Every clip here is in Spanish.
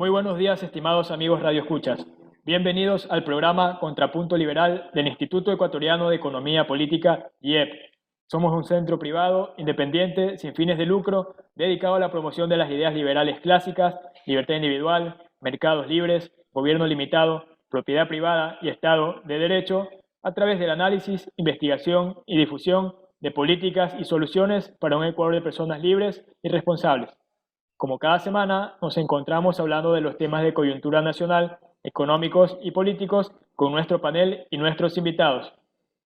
Muy buenos días, estimados amigos radioescuchas. Bienvenidos al programa Contrapunto Liberal del Instituto Ecuatoriano de Economía Política, IEP. Somos un centro privado, independiente, sin fines de lucro, dedicado a la promoción de las ideas liberales clásicas, libertad individual, mercados libres, gobierno limitado, propiedad privada y Estado de Derecho, a través del análisis, investigación y difusión de políticas y soluciones para un Ecuador de personas libres y responsables. Como cada semana, nos encontramos hablando de los temas de coyuntura nacional, económicos y políticos con nuestro panel y nuestros invitados.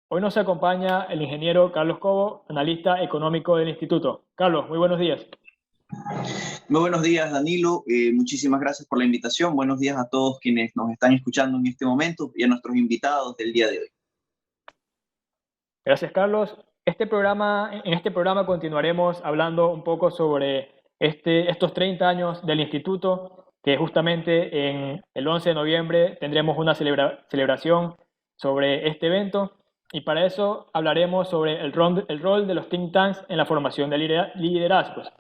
Hoy nos acompaña el ingeniero Carlos Cobo, analista económico del instituto. Carlos, muy buenos días. Muy buenos días, Danilo. Muchísimas gracias por la invitación. Buenos días a todos quienes nos están escuchando en este momento y a nuestros invitados del día de hoy. Gracias, Carlos. En este programa continuaremos hablando un poco sobre estos 30 años del instituto, que justamente en el 11 de noviembre tendremos una celebración sobre este evento, y para eso hablaremos sobre el rol de los think tanks en la formación de liderazgos.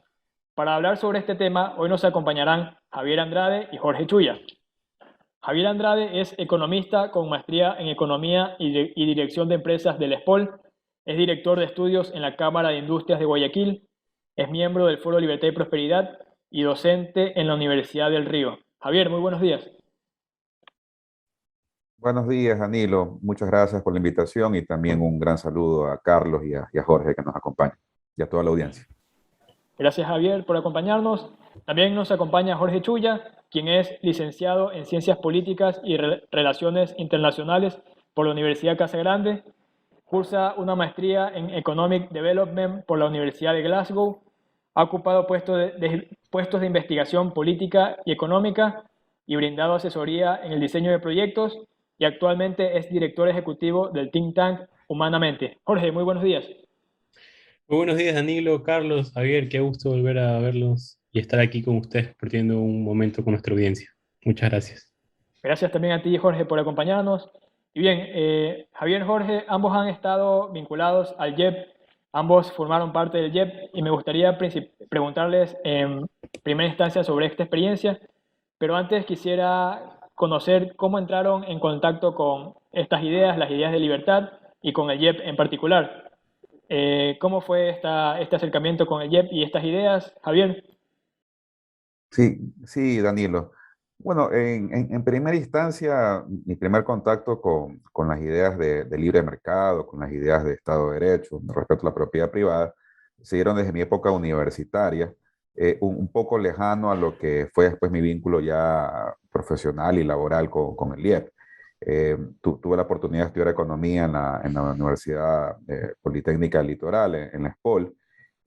Para hablar sobre este tema, hoy nos acompañarán Javier Andrade y Jorge Chuya. Javier Andrade es economista con maestría en Economía y Dirección de Empresas del ESPOL, es director de estudios en la Cámara de Industrias de Guayaquil, es miembro del Foro Libertad y Prosperidad y docente en la Universidad del Río. Javier, muy buenos días. Buenos días, Danilo. Muchas gracias por la invitación y también un gran saludo a Carlos y a Jorge que nos acompañan y a toda la audiencia. Gracias, Javier, por acompañarnos. También nos acompaña Jorge Chuya, quien es licenciado en Ciencias Políticas y Relaciones Internacionales por la Universidad Casa Grande. Cursa una maestría en Economic Development por la Universidad de Glasgow. Ha ocupado puestos de investigación política y económica y brindado asesoría en el diseño de proyectos, y actualmente es director ejecutivo del think tank Humanamente. Jorge, muy buenos días. Muy buenos días, Danilo, Carlos, Javier, qué gusto volver a verlos y estar aquí con ustedes compartiendo un momento con nuestra audiencia. Muchas gracias. Gracias también a ti, Jorge, por acompañarnos. Y bien, Javier y Jorge, ambos han estado vinculados al IEP, ambos formaron parte del IEP, y me gustaría preguntarles en primera instancia sobre esta experiencia, pero antes quisiera conocer cómo entraron en contacto con estas ideas, las ideas de libertad, y con el IEP en particular. ¿Cómo fue este acercamiento con el IEP y estas ideas, Javier? Sí, Danilo. Bueno, en primera instancia, mi primer contacto con las ideas de libre mercado, con las ideas de Estado de Derecho, respecto a la propiedad privada, se dieron desde mi época universitaria, un poco lejano a lo que fue después mi vínculo ya profesional y laboral con el IEP. Tuve la oportunidad de estudiar economía en la Universidad Politécnica del Litoral, en la ESPOL,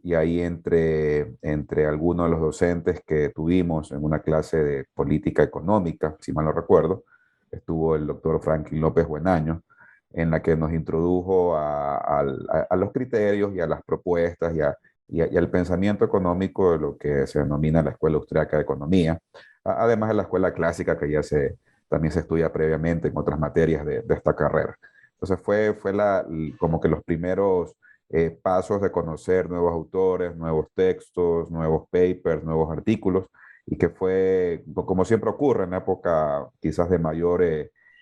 y ahí entre algunos de los docentes que tuvimos en una clase de política económica, si mal no recuerdo, estuvo el doctor Franklin López Buenaño, en la que nos introdujo a los criterios y a las propuestas y al pensamiento económico de lo que se denomina la Escuela Austriaca de Economía, además de la escuela clásica que también se estudia previamente en otras materias de esta carrera. Entonces fue como que los primeros pasos de conocer nuevos autores, nuevos textos, nuevos papers, nuevos artículos, y que fue, como siempre ocurre en la época quizás de mayor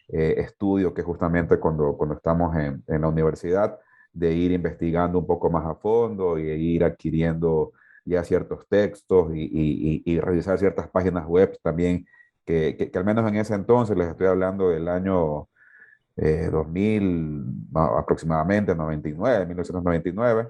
estudio, que justamente cuando estamos en la universidad, de ir investigando un poco más a fondo y de ir adquiriendo ya ciertos textos y revisar ciertas páginas web también, que al menos en ese entonces, les estoy hablando del año 2000, aproximadamente 99, 1999,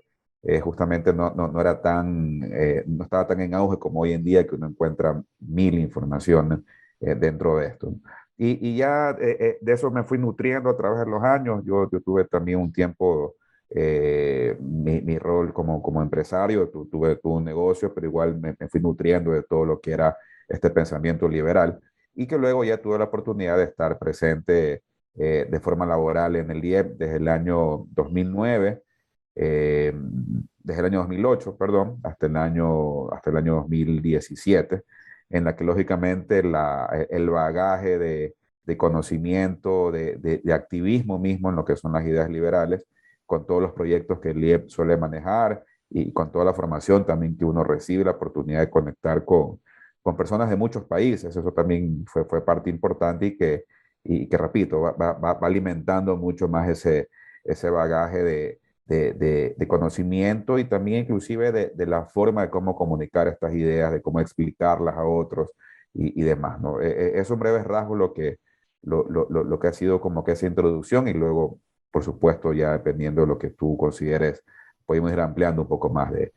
justamente no era no estaba tan en auge como hoy en día, que uno encuentra mil informaciones dentro de esto. Y ya de eso me fui nutriendo a través de los años. Yo tuve también un tiempo mi rol como empresario, tuve un negocio, pero igual me fui nutriendo de todo lo que era este pensamiento liberal, y que luego ya tuve la oportunidad de estar presente de forma laboral en el IEP desde el año 2009, desde el año 2008, perdón, hasta el año 2017, en la que lógicamente el bagaje de conocimiento, de activismo mismo en lo que son las ideas liberales, con todos los proyectos que el IEP suele manejar y con toda la formación también que uno recibe, la oportunidad de conectar con con personas de muchos países. Eso también fue parte importante y que repito, va alimentando mucho más ese bagaje de conocimiento y también inclusive de la forma de cómo comunicar estas ideas, de cómo explicarlas a otros y demás, ¿no? Es un breve rasgo lo que ha sido como que esa introducción y luego, por supuesto, ya dependiendo de lo que tú consideres, podemos ir ampliando un poco más de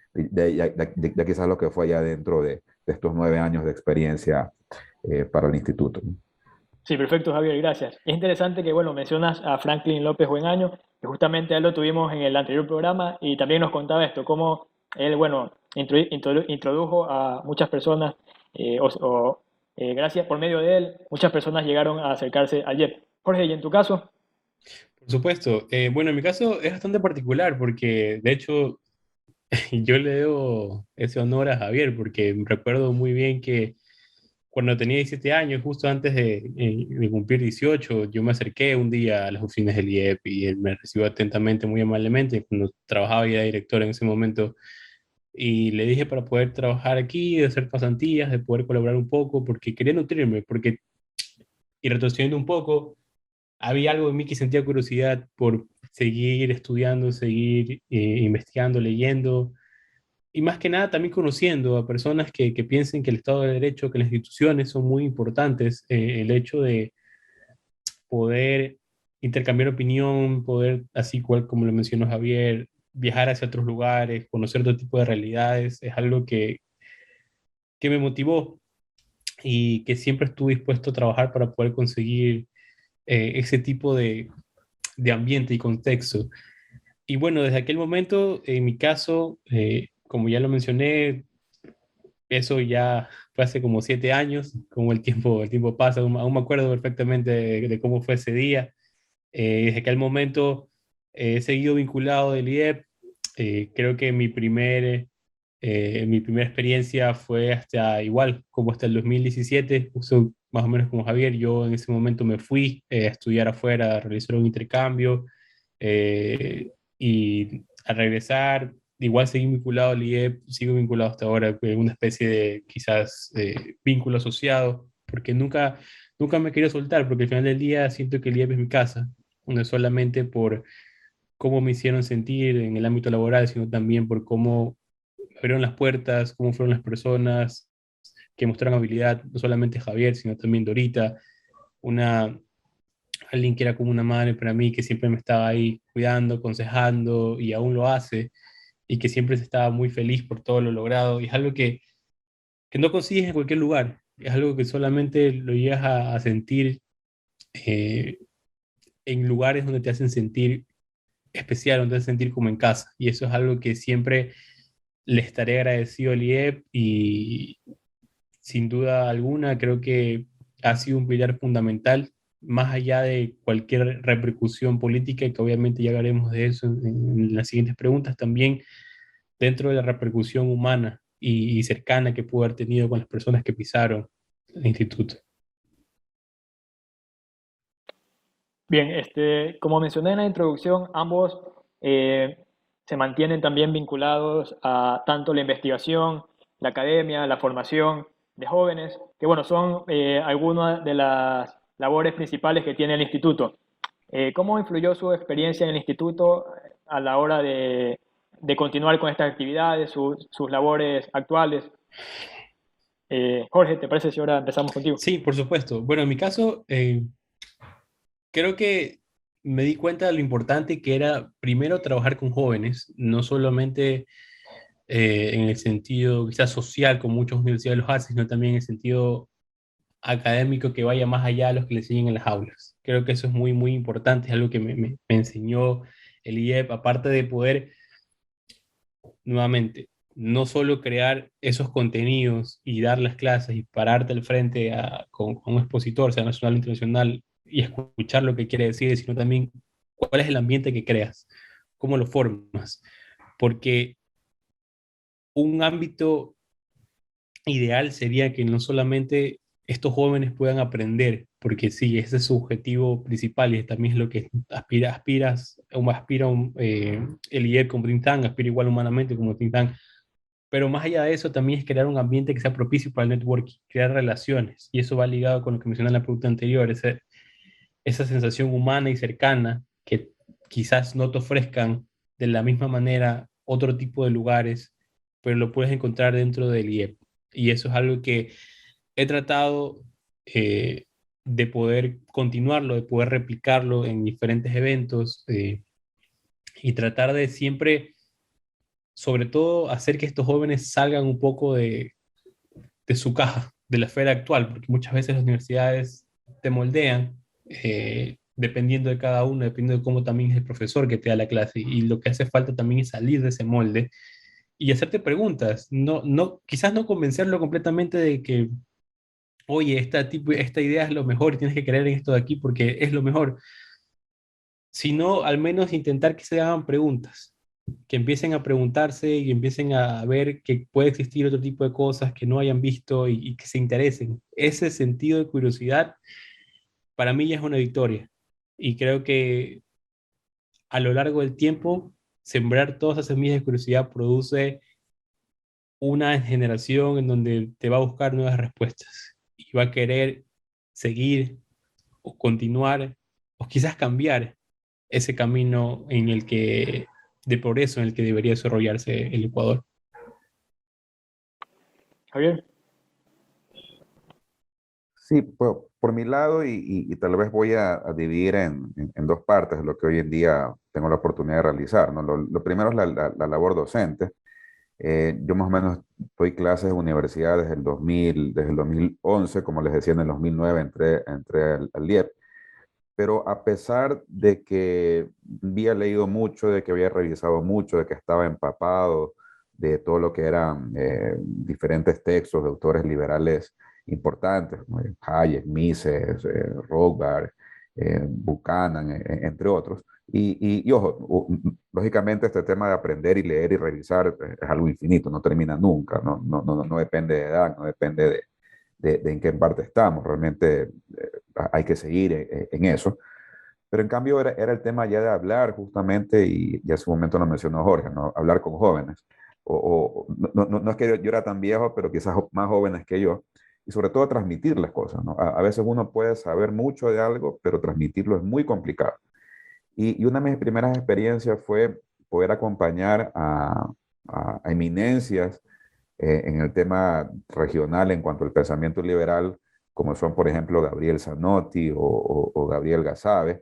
quizás lo que fue ya dentro de estos 9 años de experiencia para el instituto. Sí, perfecto, Javier, gracias. Es interesante que, bueno, mencionas a Franklin López Buenaño, que justamente a él lo tuvimos en el anterior programa y también nos contaba esto, cómo él, bueno, introdujo a muchas personas, gracias por medio de él, muchas personas llegaron a acercarse al IEP. Jorge, ¿y en tu caso? Por supuesto. Bueno, en mi caso es bastante particular porque, de hecho, yo le debo ese honor a Javier porque recuerdo muy bien que cuando tenía 17 años, justo antes de cumplir 18, yo me acerqué un día a las oficinas del IEP y él me recibió atentamente, muy amablemente, cuando trabajaba y era director en ese momento. Y le dije para poder trabajar aquí, de hacer pasantías, de poder colaborar un poco, porque quería nutrirme, porque, y retrocediendo un poco, había algo en mí que sentía curiosidad por seguir estudiando, seguir investigando, leyendo, y más que nada también conociendo a personas que piensen que el Estado de Derecho, que las instituciones son muy importantes, el hecho de poder intercambiar opinión, poder, así cual como lo mencionó Javier, viajar hacia otros lugares, conocer otro tipo de realidades, es algo que me motivó y que siempre estuve dispuesto a trabajar para poder conseguir ese tipo de ambiente y contexto. Y bueno, desde aquel momento, en mi caso, como ya lo mencioné, eso ya fue hace como 7 años, como el tiempo pasa, aún me acuerdo perfectamente de cómo fue ese día. Desde aquel momento he seguido vinculado del IEP. Creo que mi primera experiencia fue hasta igual, como hasta el 2017, justo más o menos como Javier. Yo en ese momento me fui a estudiar afuera, a realizar un intercambio y al regresar, igual seguí vinculado al IEP, sigo vinculado hasta ahora, con una especie de quizás vínculo asociado, porque nunca me quería soltar, porque al final del día siento que el IEP es mi casa, no solamente por cómo me hicieron sentir en el ámbito laboral, sino también por cómo me abrieron las puertas, cómo fueron las personas que mostraron habilidad, no solamente Javier, sino también Dorita, una, alguien que era como una madre para mí, que siempre me estaba ahí cuidando, aconsejando y aún lo hace, y que siempre estaba muy feliz por todo lo logrado. Y es algo que no consigues en cualquier lugar, es algo que solamente lo llegas a sentir eh, en lugares donde te hacen sentir especial, donde te hacen sentir como en casa. Y eso es algo que siempre le estaré agradecido al IEP y sin duda alguna creo que ha sido un pilar fundamental más allá de cualquier repercusión política, y que obviamente ya hablaremos de eso en las siguientes preguntas, también dentro de la repercusión humana y cercana que pudo haber tenido con las personas que pisaron el instituto. Bien, como mencioné en la introducción, ambos eh, se mantienen también vinculados a tanto la investigación, la academia, la formación de jóvenes, que bueno, son algunas de las labores principales que tiene el instituto. ¿Cómo influyó su experiencia en el instituto a la hora de continuar con estas actividades, sus labores actuales? Jorge, ¿te parece si ahora empezamos contigo? Sí, por supuesto. Bueno, en mi caso, creo que me di cuenta de lo importante que era primero trabajar con jóvenes, no solamente en el sentido quizás social, como muchas universidades los hacen, sino también en el sentido académico que vaya más allá de los que le enseñan en las aulas. Creo que eso es muy, muy importante, es algo que me enseñó el IEP, aparte de poder, nuevamente, no solo crear esos contenidos y dar las clases y pararte al frente con un expositor, sea nacional o internacional, y escuchar lo que quiere decir, sino también cuál es el ambiente que creas, cómo lo formas, porque un ámbito ideal sería que no solamente estos jóvenes puedan aprender, porque sí, ese es su objetivo principal y también es lo que aspira el IEP como think tank, aspira igual humanamente como think tank pero más allá de eso también es crear un ambiente que sea propicio para el networking, crear relaciones, y eso va ligado con lo que mencioné en la pregunta anterior, esa sensación humana y cercana que quizás no te ofrezcan de la misma manera otro tipo de lugares, pero lo puedes encontrar dentro del IEP. Y eso es algo que he tratado de poder continuarlo, de poder replicarlo en diferentes eventos y tratar de siempre, sobre todo, hacer que estos jóvenes salgan un poco de su caja, de la esfera actual, porque muchas veces las universidades te moldean dependiendo de cada uno, dependiendo de cómo también es el profesor que te da la clase. Y lo que hace falta también es salir de ese molde y hacerte preguntas. Quizás no convencerlo completamente de que, oye, esta idea es lo mejor y tienes que creer en esto de aquí porque es lo mejor, sino al menos intentar que se hagan preguntas, que empiecen a preguntarse y empiecen a ver que puede existir otro tipo de cosas que no hayan visto y que se interesen. Ese sentido de curiosidad para mí ya es una victoria. Y creo que a lo largo del tiempo, sembrar todas esas semillas de curiosidad produce una generación en donde te va a buscar nuevas respuestas y va a querer seguir o continuar o quizás cambiar ese camino de progreso en el que debería desarrollarse el Ecuador. Javier. Sí, por mi lado, y tal vez voy a dividir en dos partes lo que hoy en día tengo la oportunidad de realizar, ¿no? Lo primero es la labor docente. Yo más o menos doy clases en universidad desde el 2011, como les decía, en el 2009 entré al IEP, pero a pesar de que había leído mucho, de que había revisado mucho, de que estaba empapado de todo lo que eran diferentes textos de autores liberales importantes, como Hayek, Mises, Rothbard, Buchanan, entre otros. Y ojo, lógicamente este tema de aprender y leer y revisar es algo infinito, no termina nunca, no depende de edad, no depende de en qué parte estamos, realmente hay que seguir en eso. Pero en cambio era el tema ya de hablar justamente, y ya hace un momento lo mencionó Jorge, ¿no? Hablar con jóvenes. No es que yo era tan viejo, pero quizás más jóvenes que yo. Y sobre todo transmitir las cosas, ¿no? A veces uno puede saber mucho de algo, pero transmitirlo es muy complicado. Y una de mis primeras experiencias fue poder acompañar a eminencias en el tema regional en cuanto al pensamiento liberal, como son, por ejemplo, Gabriel Zanotti o Gabriel Gassabe,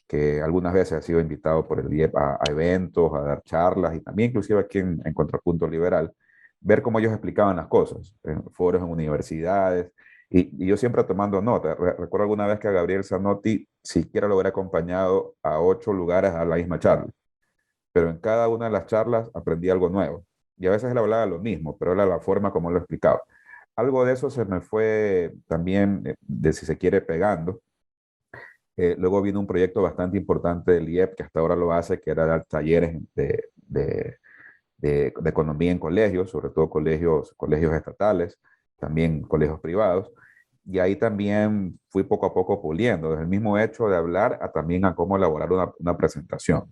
que algunas veces ha sido invitado por el IEP a eventos, a dar charlas, y también inclusive aquí en Contrapunto Liberal, ver cómo ellos explicaban las cosas, en foros en universidades, y yo siempre tomando nota. Recuerdo alguna vez que a Gabriel Zanotti siquiera lo hubiera acompañado a 8 lugares a la misma charla, pero en cada una de las charlas aprendí algo nuevo. Y a veces él hablaba lo mismo, pero era la forma como lo explicaba. Algo de eso se me fue también, de si se quiere, pegando. Luego vino un proyecto bastante importante del IEP, que hasta ahora lo hace, que era dar talleres de economía en colegios, sobre todo colegios estatales, también colegios privados. Y ahí también fui poco a poco puliendo, desde el mismo hecho de hablar a también a cómo elaborar una presentación.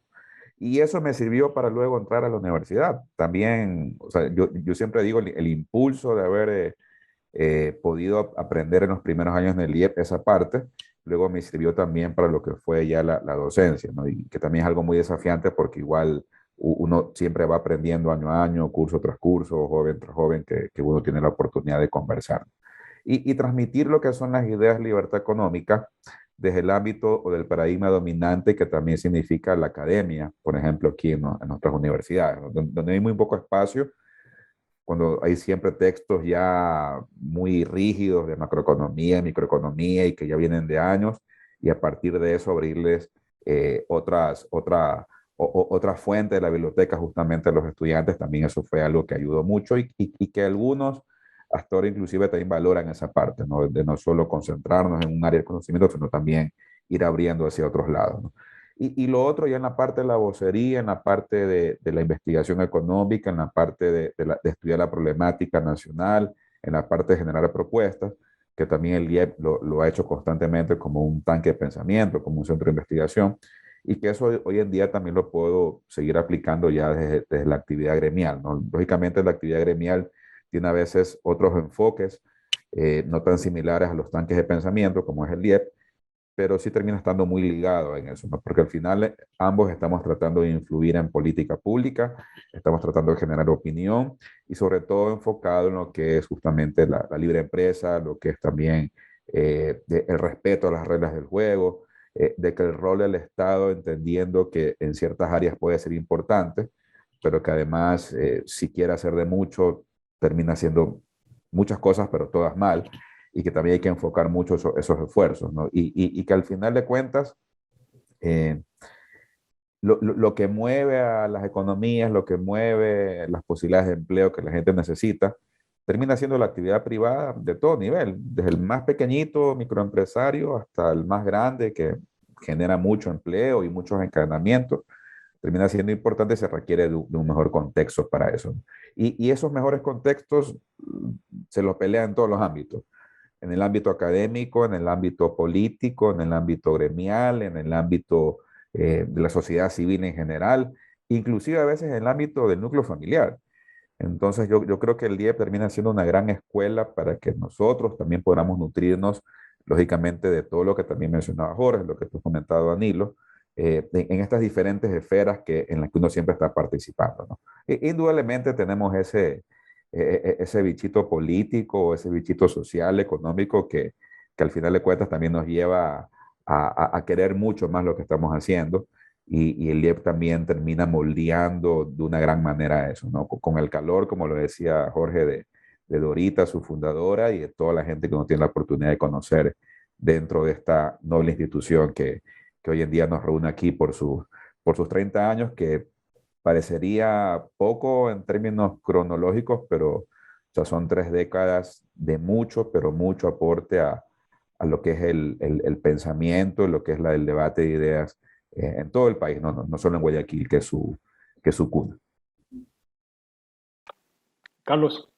Y eso me sirvió para luego entrar a la universidad. También, o sea, yo siempre digo el impulso de haber podido aprender en los primeros años en el IEP esa parte, luego me sirvió también para lo que fue ya la docencia, ¿no? Y que también es algo muy desafiante porque igual uno siempre va aprendiendo año a año, curso tras curso, joven tras joven, que uno tiene la oportunidad de conversar. Y transmitir lo que son las ideas de libertad económica desde el ámbito o del paradigma dominante, que también significa la academia, por ejemplo, aquí en nuestras universidades, ¿no? Donde hay muy poco espacio, cuando hay siempre textos ya muy rígidos de macroeconomía, microeconomía, y que ya vienen de años, y a partir de eso abrirles otra fuente de la biblioteca justamente a los estudiantes. También eso fue algo que ayudó mucho, y que algunos hasta ahora inclusive también valoran esa parte, ¿no? De no solo concentrarnos en un área de conocimiento, sino también ir abriendo hacia otros lados, ¿no? Y lo otro ya en la parte de la vocería, en la parte de la investigación económica, en la parte de estudiar la problemática nacional, en la parte de generar propuestas, que también el IEP lo ha hecho constantemente como un tanque de pensamiento, como un centro de investigación. y que eso hoy en día también lo puedo seguir aplicando ya desde la actividad gremial, ¿no? Lógicamente la actividad gremial tiene a veces otros enfoques no tan similares a los tanques de pensamiento como es el IEP, pero sí termina estando muy ligado en eso, ¿no? Porque al final ambos estamos tratando de influir en política pública, estamos tratando de generar opinión y sobre todo enfocado en lo que es justamente la libre empresa, lo que es también el respeto a las reglas del juego, de que el rol del Estado, entendiendo que en ciertas áreas puede ser importante, pero que además si quiere hacer de mucho, termina haciendo muchas cosas, pero todas mal, y que también hay que enfocar mucho esos esfuerzos, ¿no? Y que al final de cuentas, eh, lo que mueve a las economías, lo que mueve las posibilidades de empleo que la gente necesita, termina siendo la actividad privada de todo nivel, desde el más pequeñito microempresario hasta el más grande que genera mucho empleo y muchos encadenamientos. Termina siendo importante y se requiere de un mejor contexto para eso. Y esos mejores contextos se los pelean en todos los ámbitos, en el ámbito académico, en el ámbito político, en el ámbito gremial, en el ámbito de la sociedad civil en general, inclusive a veces en el ámbito del núcleo familiar. Entonces yo creo que el IEP termina siendo una gran escuela para que nosotros también podamos nutrirnos, lógicamente, de todo lo que también mencionaba Jorge, lo que tú has comentado, Danilo, en estas diferentes esferas en las que uno siempre está participando, ¿no? Indudablemente tenemos ese bichito político, ese bichito social, económico, que al final de cuentas también nos lleva a querer mucho más lo que estamos haciendo. Y el IEP también termina moldeando de una gran manera eso, ¿no? Con el calor, como lo decía Jorge, de Dorita, su fundadora, y de toda la gente que uno tiene la oportunidad de conocer dentro de esta noble institución que hoy en día nos reúne aquí por sus 30 años, que parecería poco en términos cronológicos, pero o sea, son 3 décadas de mucho, pero mucho aporte a lo que es el pensamiento, lo que es el debate de ideas en todo el país, no solo en Guayaquil, que es su cuna. Carlos.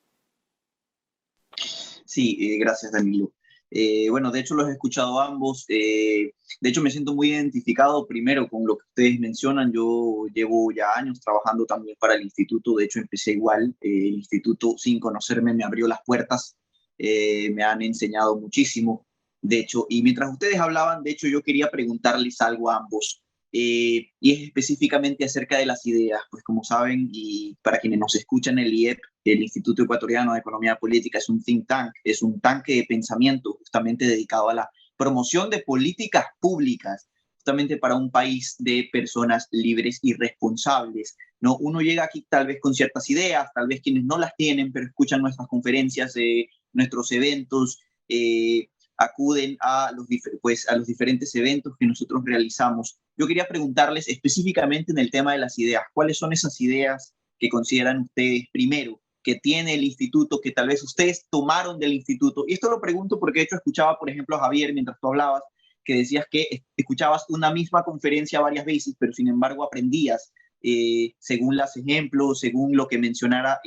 Sí, gracias, Danilo. Bueno, de hecho los he escuchado ambos. De hecho me siento muy identificado primero con lo que ustedes mencionan. Yo llevo ya años trabajando también para el instituto. De hecho empecé igual. El instituto, sin conocerme, me abrió las puertas. Me han enseñado muchísimo. De hecho, y mientras ustedes hablaban, de hecho yo quería preguntarles algo a ambos. Y es específicamente acerca de las ideas. Pues como saben, y para quienes nos escuchan, el IEP, el Instituto Ecuatoriano de Economía Política, es un think tank, es un tanque de pensamiento justamente dedicado a la promoción de políticas públicas, justamente para un país de personas libres y responsables, ¿no? Uno llega aquí tal vez con ciertas ideas, tal vez quienes no las tienen, pero escuchan nuestras conferencias, nuestros eventos, acuden pues, a los diferentes eventos que nosotros realizamos. Yo quería preguntarles específicamente en el tema de las ideas, ¿cuáles son esas ideas que consideran ustedes primero que tiene el instituto, que tal vez ustedes tomaron del instituto? Y esto lo pregunto porque de hecho escuchaba, por ejemplo, a Javier mientras tú hablabas, que decías que escuchabas una misma conferencia varias veces, pero sin embargo aprendías según los ejemplos, según lo que mencionara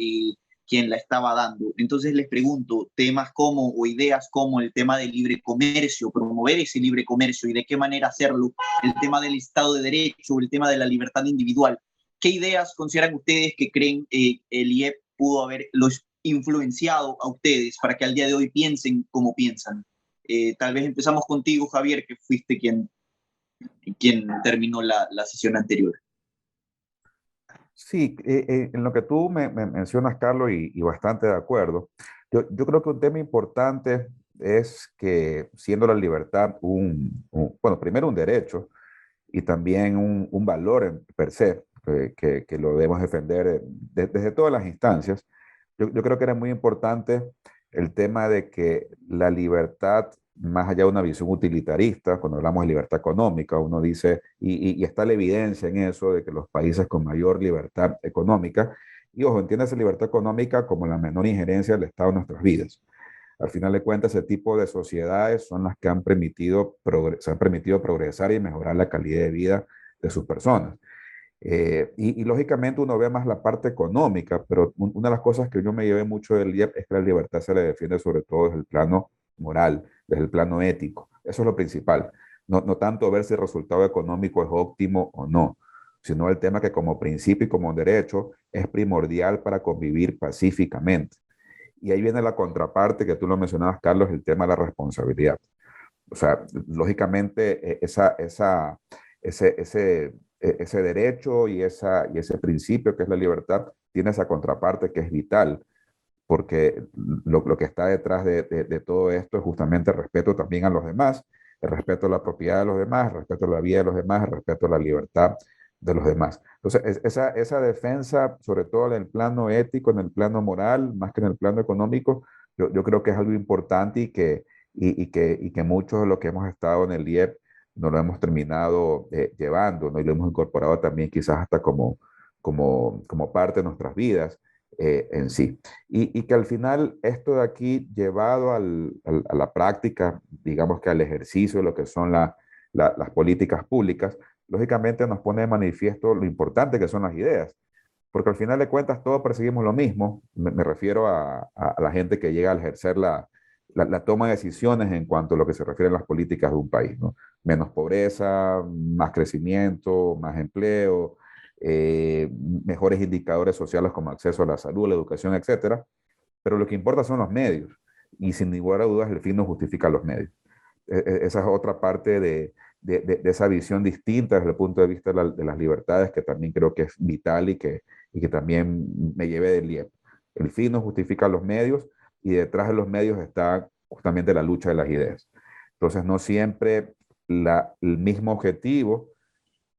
quien la estaba dando. Entonces les pregunto, temas como o ideas como el tema del libre comercio, promover ese libre comercio y de qué manera hacerlo, el tema del Estado de Derecho, el tema de la libertad individual. ¿Qué ideas consideran ustedes que creen el IEP pudo haberlos influenciado a ustedes para que al día de hoy piensen como piensan? Tal vez empezamos contigo, Javier, que fuiste quien terminó la sesión anterior. Sí, en lo que tú me mencionas, Carlos, y bastante de acuerdo, yo creo que un tema importante es que siendo la libertad bueno, primero un derecho y también un valor per se, que lo debemos defender desde todas las instancias, yo creo que era muy importante el tema de que la libertad, más allá de una visión utilitarista, cuando hablamos de libertad económica, uno dice, y está la evidencia en eso, de que los países con mayor libertad económica, y ojo, entiende esa libertad económica como la menor injerencia del Estado en nuestras vidas. Al final de cuentas, ese tipo de sociedades son las que se han permitido progresar y mejorar la calidad de vida de sus personas. Y lógicamente uno ve más la parte económica, pero una de las cosas que yo me llevé mucho del IEP es que la libertad se le defiende sobre todo desde el plano moral, desde el plano ético. Eso es lo principal. no tanto ver si el resultado económico es óptimo o no, sino el tema que como principio y como derecho es primordial para convivir pacíficamente. Y ahí viene la contraparte que tú lo mencionabas, Carlos, el tema de la responsabilidad. O sea, lógicamente, ese derecho y ese principio que es la libertad tiene esa contraparte que es vital, porque lo que está detrás de todo esto es justamente el respeto también a los demás, el respeto a la propiedad de los demás, el respeto a la vida de los demás, el respeto a la libertad de los demás. Entonces, esa defensa, sobre todo en el plano ético, en el plano moral, más que en el plano económico, yo creo que es algo importante y que muchos de los que hemos estado en el IEP no lo hemos terminado llevando, ¿no? Y lo hemos incorporado también quizás hasta como parte de nuestras vidas en sí. Y que al final esto de aquí llevado a la práctica, digamos que al ejercicio de lo que son las políticas públicas, lógicamente nos pone de manifiesto lo importante que son las ideas. Porque al final de cuentas todos perseguimos lo mismo. Me refiero a la gente que llega a ejercer la toma de decisiones en cuanto a lo que se refiere a las políticas de un país, ¿no? Menos pobreza, más crecimiento, más empleo, eh, mejores indicadores sociales como acceso a la salud, la educación, etcétera. Pero lo que importa son los medios. Y sin ninguna duda el fin no justifica los medios. Esa es otra parte de esa visión distinta desde el punto de vista de las libertades que también creo que es vital y que también me lleve del IEP. El fin no justifica los medios y detrás de los medios está justamente la lucha de las ideas. Entonces no siempre el mismo objetivo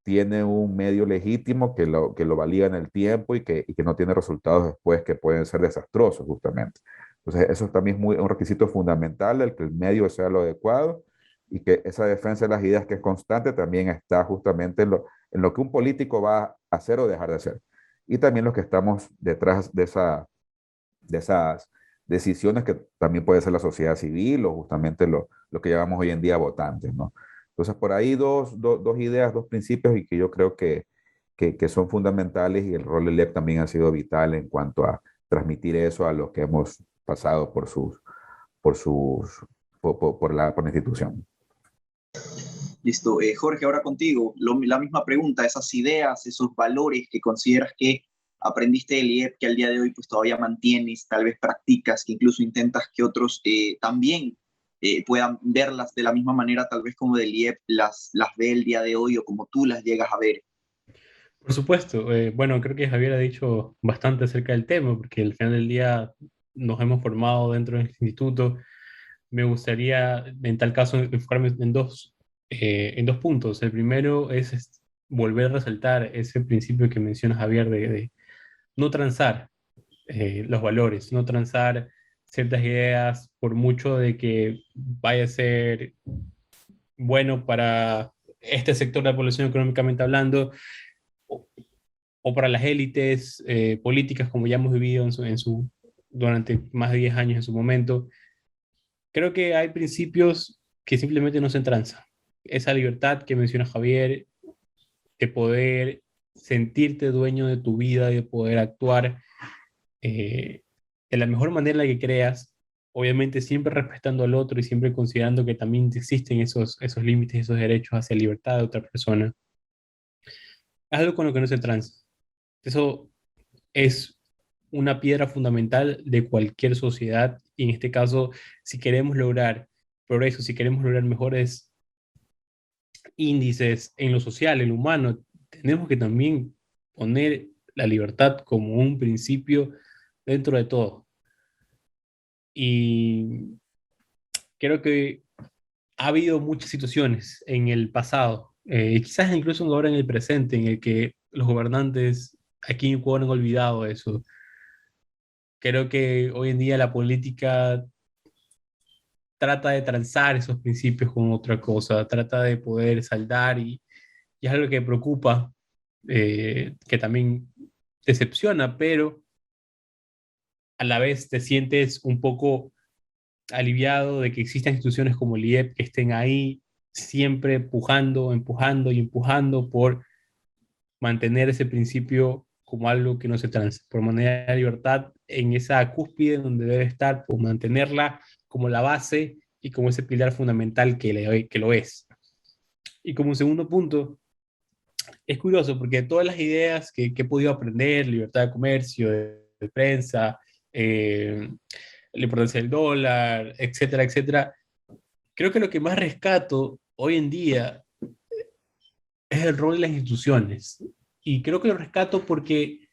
tiene un medio legítimo que lo valida en el tiempo y que no tiene resultados después que pueden ser desastrosos justamente. Entonces eso también es un requisito fundamental, el que el medio sea lo adecuado y que esa defensa de las ideas que es constante también está justamente en lo que un político va a hacer o dejar de hacer. Y también los que estamos detrás de esas decisiones que también puede ser la sociedad civil o justamente lo que llamamos hoy en día votantes, ¿no? Entonces, por ahí dos ideas, dos principios y que yo creo que son fundamentales y el rol del IEP también ha sido vital en cuanto a transmitir eso a los que hemos pasado por, sus, por la institución. Listo. Jorge, ahora contigo, la misma pregunta, esas ideas, esos valores que consideras que aprendiste del IEP, que al día de hoy pues todavía mantienes, tal vez practicas, que incluso intentas que otros también puedan verlas de la misma manera, tal vez como del IEP las ve el día de hoy o como tú las llegas a ver. Por supuesto, bueno, creo que Javier ha dicho bastante acerca del tema, porque al final del día nos hemos formado dentro del instituto. Me gustaría, en tal caso, enfocarme en dos puntos. El primero es volver a resaltar ese principio que menciona Javier de no transar los valores, no transar ciertas ideas por mucho de que vaya a ser bueno para este sector de la población económicamente hablando o, o para las élites políticas como ya hemos vivido durante más de 10 años en su momento. Creo que hay principios que simplemente no se transan. Esa libertad que menciona Javier, de poder sentirte dueño de tu vida y de poder actuar eh, de la mejor manera en la que creas, obviamente siempre respetando al otro y siempre considerando que también existen esos límites, esos derechos hacia la libertad de otra persona. Es algo con lo que no se transa. Eso es una piedra fundamental de cualquier sociedad y en este caso, si queremos lograr progreso, si queremos lograr mejores índices en lo social, en lo humano, tenemos que también poner la libertad como un principio dentro de todo. Y creo que ha habido muchas situaciones en el pasado, quizás incluso ahora en el presente, en el que los gobernantes aquí en Ecuador han olvidado eso. Creo que hoy en día la política trata de transar esos principios con otra cosa, trata de poder saldar y es algo que preocupa, que también decepciona, pero a la vez te sientes un poco aliviado de que existan instituciones como el IEP que estén ahí siempre empujando, empujando y empujando por mantener ese principio como algo que no se transa, por mantener la libertad en esa cúspide donde debe estar, por mantenerla como la base y como ese pilar fundamental que lo es. Y como un segundo punto, es curioso porque todas las ideas que he podido aprender, libertad de comercio, de prensa, la importancia del dólar, etcétera, etcétera, creo que lo que más rescato hoy en día es el rol de las instituciones. Y creo que lo rescato porque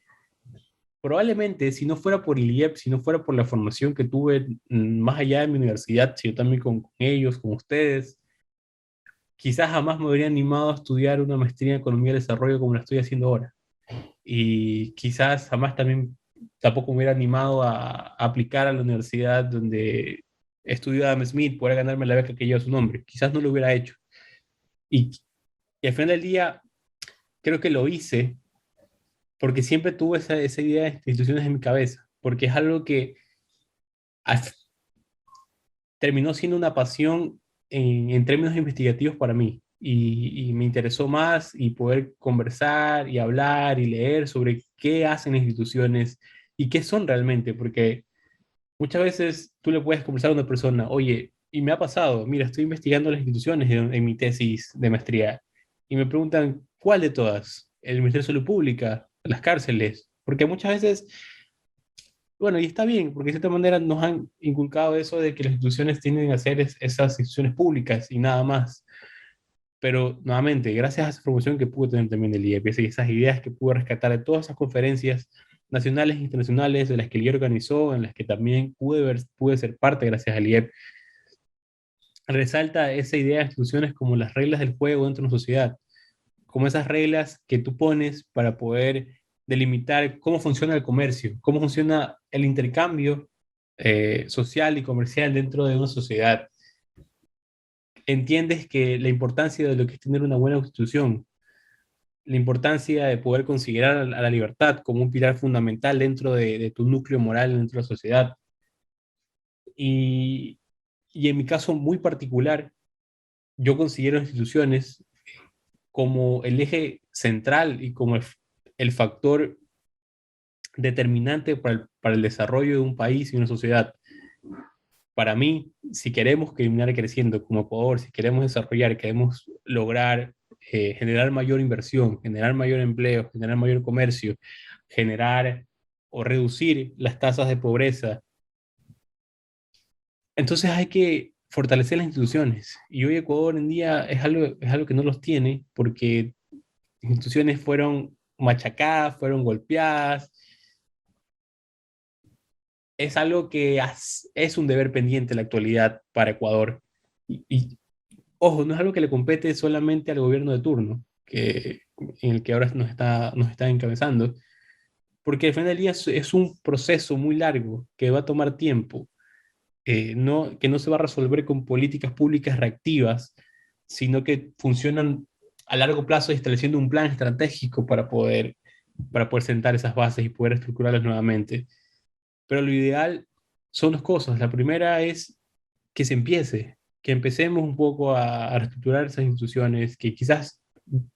probablemente si no fuera por el IEP, si no fuera por la formación que tuve más allá de mi universidad, si yo también con ellos, con ustedes, quizás jamás me habría animado a estudiar una maestría en economía y desarrollo como la estoy haciendo ahora. Y quizás jamás también tampoco me hubiera animado a aplicar a la universidad donde estudió Adam Smith, poder ganarme la beca que lleva su nombre. Quizás no lo hubiera hecho. Y, y al final del día, creo que lo hice porque siempre tuve esa idea de instituciones en mi cabeza, porque es algo que al- terminó siendo una pasión en términos investigativos para mí. Y me interesó más y poder conversar y hablar y leer sobre qué hacen las instituciones y qué son realmente, porque muchas veces tú le puedes conversar a una persona, oye, y me ha pasado, mira, estoy investigando las instituciones en mi tesis de maestría, y me preguntan, ¿cuál de todas? ¿El Ministerio de Salud Pública? ¿Las cárceles? Porque muchas veces, bueno, y está bien, porque de cierta manera nos han inculcado eso de que las instituciones tienen que hacer esas instituciones públicas y nada más. Pero nuevamente, gracias a esa formación que pude tener también del IEP y esas ideas que pude rescatar de todas esas conferencias nacionales e internacionales de las que el IEP organizó, en las que también pude ser parte gracias al IEP, resalta esa idea de instituciones como las reglas del juego dentro de una sociedad, como esas reglas que tú pones para poder delimitar cómo funciona el comercio, cómo funciona el intercambio social y comercial dentro de una sociedad. Entiendes que la importancia de lo que es tener una buena constitución, la importancia de poder considerar a la libertad como un pilar fundamental dentro de tu núcleo moral dentro de la sociedad. Y, y en mi caso muy particular, yo considero instituciones como el eje central y como el factor determinante para el desarrollo de un país y una sociedad. Para mí, si queremos terminar creciendo como Ecuador, si queremos desarrollar, queremos lograr generar mayor inversión, generar mayor empleo, generar mayor comercio, generar o reducir las tasas de pobreza, entonces hay que fortalecer las instituciones. Y hoy Ecuador en día es algo que no los tiene porque instituciones fueron machacadas, fueron golpeadas. Es algo que es un deber pendiente en la actualidad para Ecuador. Y, ojo, no es algo que le compete solamente al gobierno de turno, en el que ahora nos está encabezando, porque al final del día es un proceso muy largo que va a tomar tiempo, que no se va a resolver con políticas públicas reactivas, sino que funcionan a largo plazo estableciendo un plan estratégico para poder sentar esas bases y poder estructurarlas nuevamente. Pero lo ideal son dos cosas. La primera es que se empiece, que empecemos un poco a reestructurar esas instituciones, que quizás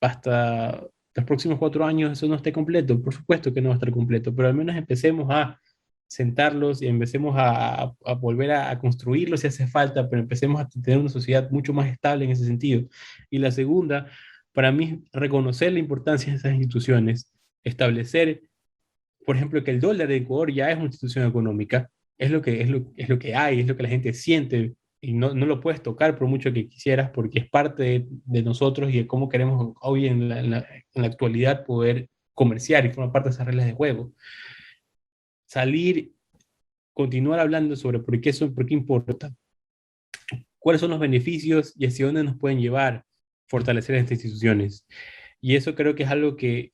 hasta los próximos 4 años eso no esté completo, por supuesto que no va a estar completo, pero al menos empecemos a sentarlos y empecemos a volver a construirlos si hace falta, pero empecemos a tener una sociedad mucho más estable en ese sentido. Y la segunda, para mí, reconocer la importancia de esas instituciones, establecer, por ejemplo, que el dólar de Ecuador ya es una institución económica, es lo que hay, es lo que la gente siente y no lo puedes tocar por mucho que quisieras porque es parte de nosotros y de cómo queremos hoy en la actualidad poder comerciar y formar parte de esas reglas de juego. Salir, continuar hablando sobre por qué importa, cuáles son los beneficios y hacia dónde nos pueden llevar fortalecer estas instituciones. Y eso creo que es algo que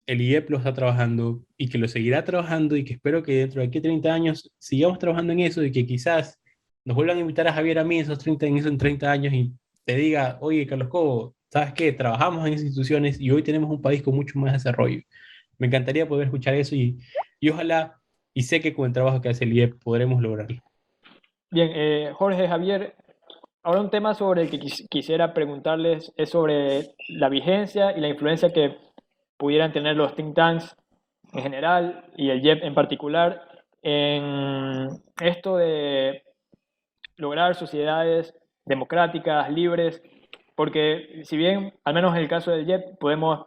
el IEP lo está trabajando y que lo seguirá trabajando y que espero que dentro de aquí a 30 años sigamos trabajando en eso y que quizás nos vuelvan a invitar a Javier a mí en esos 30 años y te diga, oye, Carlos Cobo, ¿sabes qué? Trabajamos en esas instituciones y hoy tenemos un país con mucho más desarrollo. Me encantaría poder escuchar eso y ojalá, y sé que con el trabajo que hace el IEP podremos lograrlo. Bien, Jorge, Javier, ahora un tema sobre el que quisiera preguntarles es sobre la vigencia y la influencia que pudieran tener los think tanks en general y el IEP en particular en esto de lograr sociedades democráticas, libres. porque si bien, al menos en el caso del JEP, podemos,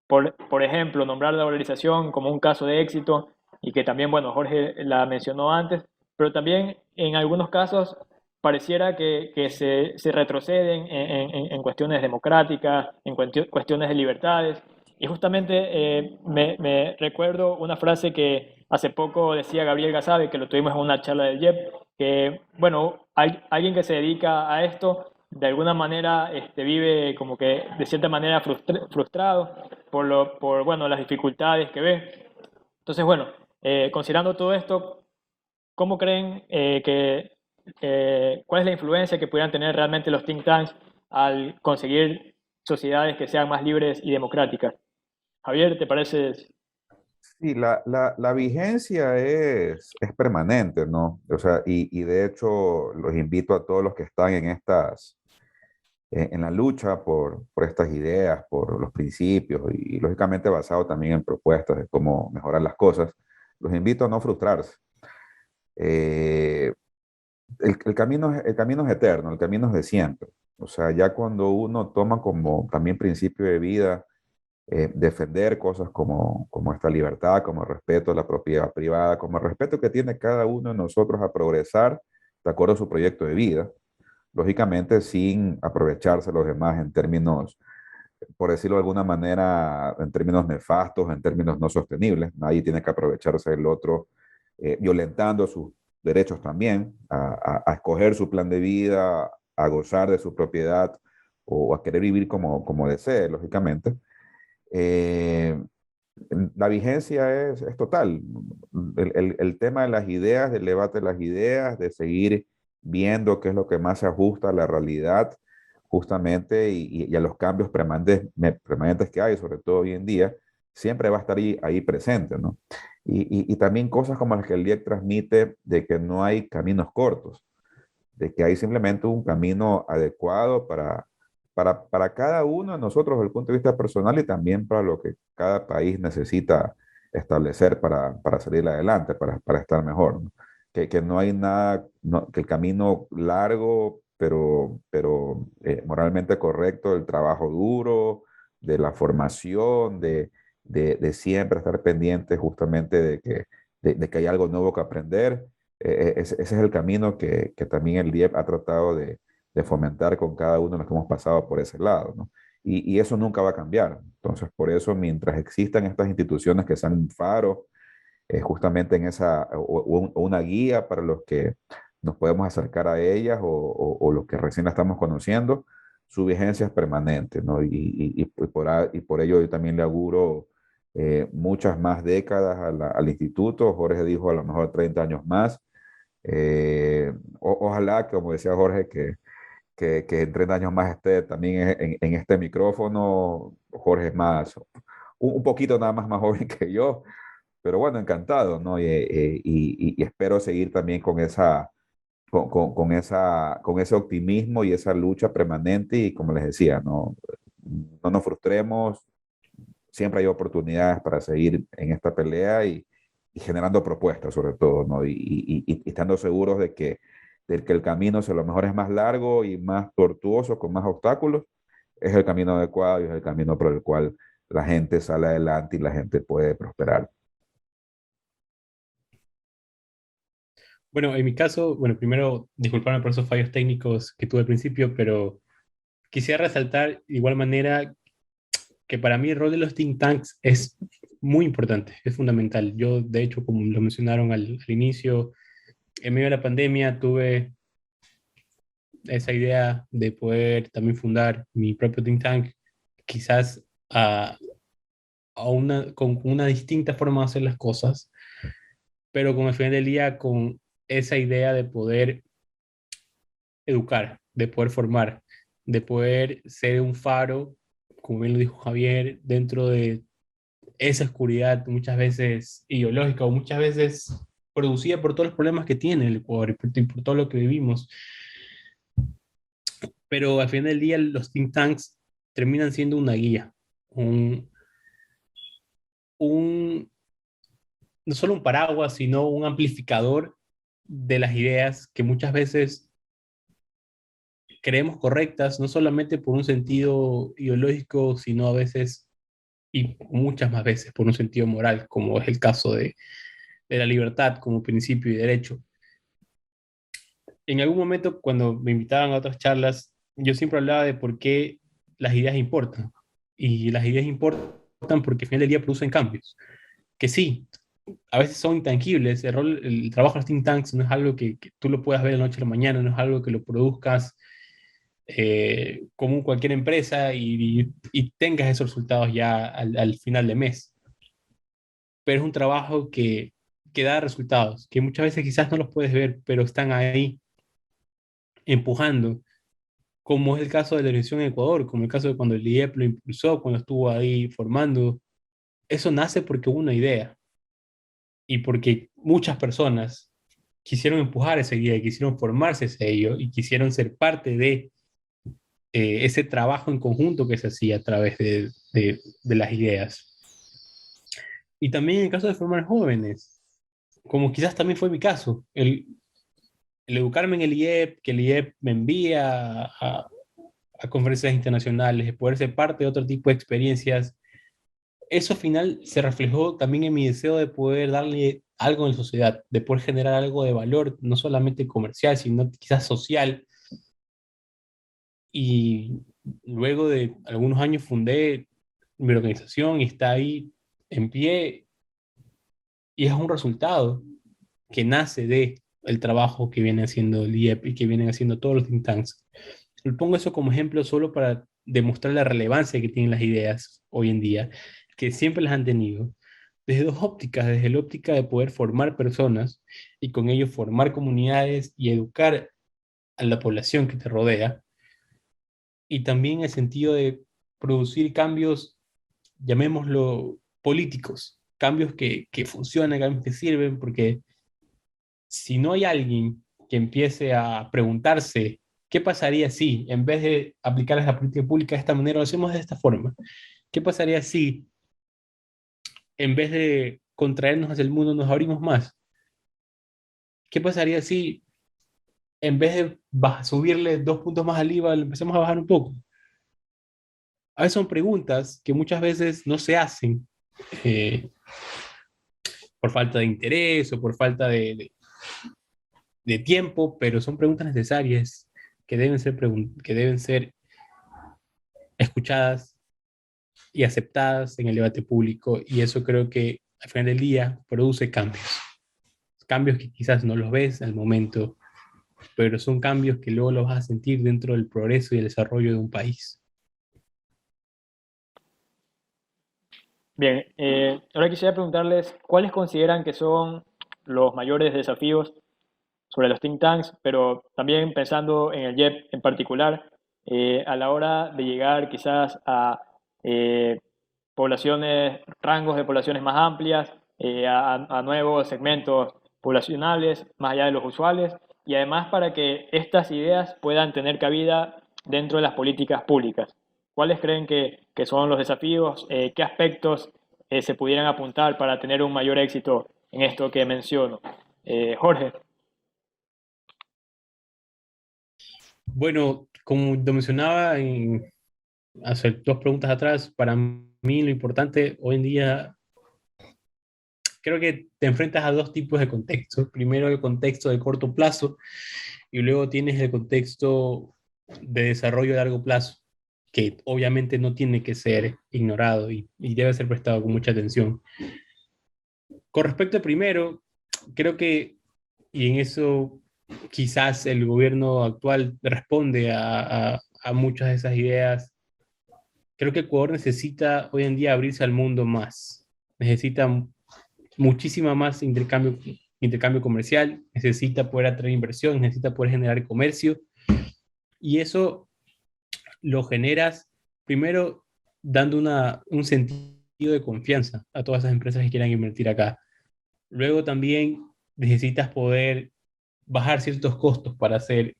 por ejemplo, nombrar la valorización como un caso de éxito y que también, bueno, Jorge la mencionó antes, pero también en algunos casos pareciera que se retroceden en cuestiones democráticas, en cuestiones de libertades. Y justamente me recuerdo una frase que hace poco decía Gabriel Gazabe, que lo tuvimos en una charla del JEP, que, bueno, alguien que se dedica a esto, de alguna manera vive como que de cierta manera frustrado por bueno, las dificultades que ve. Entonces, bueno, considerando todo esto, ¿cómo creen cuál es la influencia que pudieran tener realmente los think tanks al conseguir sociedades que sean más libres y democráticas? Javier, ¿te parece? Sí, la vigencia es permanente, ¿no? O sea, y de hecho los invito a todos los que están en en la lucha por estas ideas, por los principios y lógicamente basado también en propuestas de cómo mejorar las cosas, los invito a no frustrarse. Eh, el camino es eterno, el camino es de siempre. O sea, ya cuando uno toma como también principio de vida defender cosas como esta libertad, como el respeto a la propiedad privada, como el respeto que tiene cada uno de nosotros a progresar de acuerdo a su proyecto de vida, lógicamente sin aprovecharse a los demás en términos, por decirlo de alguna manera, en términos nefastos, en términos no sostenibles. Nadie tiene que aprovecharse del otro, violentando sus derechos también, a escoger su plan de vida, a gozar de su propiedad o a querer vivir como desee, lógicamente. Eh, la vigencia es total. El tema de las ideas, del debate de las ideas, de seguir viendo qué es lo que más se ajusta a la realidad, justamente, y a los cambios permanentes que hay, sobre todo hoy en día, siempre va a estar ahí presente, ¿no? Y también cosas como las que el DIEC transmite de que no hay caminos cortos, de que hay simplemente un camino adecuado para cada uno de nosotros desde el punto de vista personal y también para lo que cada país necesita establecer para salir adelante, para estar mejor, ¿no? Que no hay nada, que el camino largo, pero moralmente correcto, del trabajo duro, de la formación, de siempre estar pendiente justamente de que hay algo nuevo que aprender. Ese es el camino que también el DIEP ha tratado de fomentar con cada uno de los que hemos pasado por ese lado, ¿no? Y eso nunca va a cambiar. Entonces, por eso, mientras existan estas instituciones que sean un faro, justamente en esa, o una guía para los que nos podemos acercar a ellas o los que recién la estamos conociendo, su vigencia es permanente, ¿no? Y por ello yo también le auguro muchas más décadas al instituto. Jorge dijo a lo mejor 30 años más. Ojalá, como decía Jorge, que en 30 años más esté también en este micrófono. Jorge es un poquito nada más joven que yo, pero bueno, encantado, ¿no? Y espero seguir también con ese optimismo y esa lucha permanente y como les decía, no nos frustremos, siempre hay oportunidades para seguir en esta pelea y generando propuestas sobre todo, ¿no? Y estando seguros de que el camino, si a lo mejor es más largo y más tortuoso, con más obstáculos, es el camino adecuado y es el camino por el cual la gente sale adelante y la gente puede prosperar. Bueno, en mi caso, bueno, primero, disculparme por esos fallos técnicos que tuve al principio, pero quisiera resaltar de igual manera que para mí el rol de los think tanks es muy importante, es fundamental. Yo, de hecho, como lo mencionaron al inicio, en medio de la pandemia tuve esa idea de poder también fundar mi propio think tank, quizás con una distinta forma de hacer las cosas, pero con el final del día con esa idea de poder educar, de poder formar, de poder ser un faro, como bien lo dijo Javier, dentro de esa oscuridad muchas veces ideológica o muchas veces producida por todos los problemas que tiene el Ecuador y por todo lo que vivimos. Pero al final del día los think tanks terminan siendo una guía, un, un, no solo un paraguas, sino un amplificador de las ideas que muchas veces creemos correctas, no solamente por un sentido ideológico, sino a veces, y muchas más veces, por un sentido moral, como es el caso de la libertad como principio y derecho. En algún momento, cuando me invitaban a otras charlas, yo siempre hablaba de por qué las ideas importan. Y las ideas importan porque al final del día producen cambios. Que sí, a veces son intangibles. El trabajo de los think tanks no es algo que tú lo puedas ver de la noche a la mañana, no es algo que lo produzcas como cualquier empresa y tengas esos resultados ya al final de mes. Pero es un trabajo que da resultados, que muchas veces quizás no los puedes ver, pero están ahí empujando, como es el caso de la elección en Ecuador, como el caso de cuando el IEP lo impulsó, cuando estuvo ahí formando. Eso nace porque hubo una idea y porque muchas personas quisieron empujar esa idea, quisieron formarse ese ello y quisieron ser parte de ese trabajo en conjunto que se hacía a través de las ideas. Y también en el caso de formar jóvenes, como quizás también fue mi caso, el educarme en el IEP, que el IEP me envía a conferencias internacionales, de poder ser parte de otro tipo de experiencias, eso al final se reflejó también en mi deseo de poder darle algo en la sociedad, de poder generar algo de valor, no solamente comercial, sino quizás social. Y luego de algunos años fundé mi organización y está ahí en pie y es un resultado que nace de el trabajo que viene haciendo el IEP y que vienen haciendo todos los think tanks. Le pongo eso como ejemplo solo para demostrar la relevancia que tienen las ideas hoy en día, que siempre las han tenido, desde dos ópticas, desde la óptica de poder formar personas y con ello formar comunidades y educar a la población que te rodea, y también el sentido de producir cambios, llamémoslo políticos, cambios que funcionan, cambios que sirven, porque si no hay alguien que empiece a preguntarse qué pasaría si, en vez de aplicar la política pública de esta manera, lo hacemos de esta forma, qué pasaría si, en vez de contraernos hacia el mundo, nos abrimos más, qué pasaría si, en vez de subirle 2 puntos más al IVA, le empezamos a bajar un poco. A veces son preguntas que muchas veces no se hacen por falta de interés o por falta de tiempo, pero son preguntas necesarias que deben ser escuchadas y aceptadas en el debate público, y eso creo que al final del día produce cambios. Cambios que quizás no los ves al momento, pero son cambios que luego los vas a sentir dentro del progreso y el desarrollo de un país. Bien, ahora quisiera preguntarles cuáles consideran que son los mayores desafíos sobre los think tanks, pero también pensando en el IEP en particular, a la hora de llegar quizás a eh, poblaciones, rangos de poblaciones más amplias, a nuevos segmentos poblacionales, más allá de los usuales, y además para que estas ideas puedan tener cabida dentro de las políticas públicas. ¿Cuáles creen que son los desafíos? ¿Qué aspectos se pudieran apuntar para tener un mayor éxito en esto que menciono? Jorge. Bueno, como te mencionaba hace 2 preguntas atrás, para mí lo importante hoy en día, creo que te enfrentas a 2 tipos de contextos. Primero el contexto de corto plazo y luego tienes el contexto de desarrollo a largo plazo, que obviamente no tiene que ser ignorado y debe ser prestado con mucha atención. Con respecto al primero, creo que, y en eso quizás el gobierno actual responde a muchas de esas ideas, creo que Ecuador necesita hoy en día abrirse al mundo más. Necesita muchísima más intercambio comercial, necesita poder atraer inversión, necesita poder generar comercio, y eso lo generas primero dando un sentido de confianza a todas esas empresas que quieran invertir acá. Luego también necesitas poder bajar ciertos costos para hacer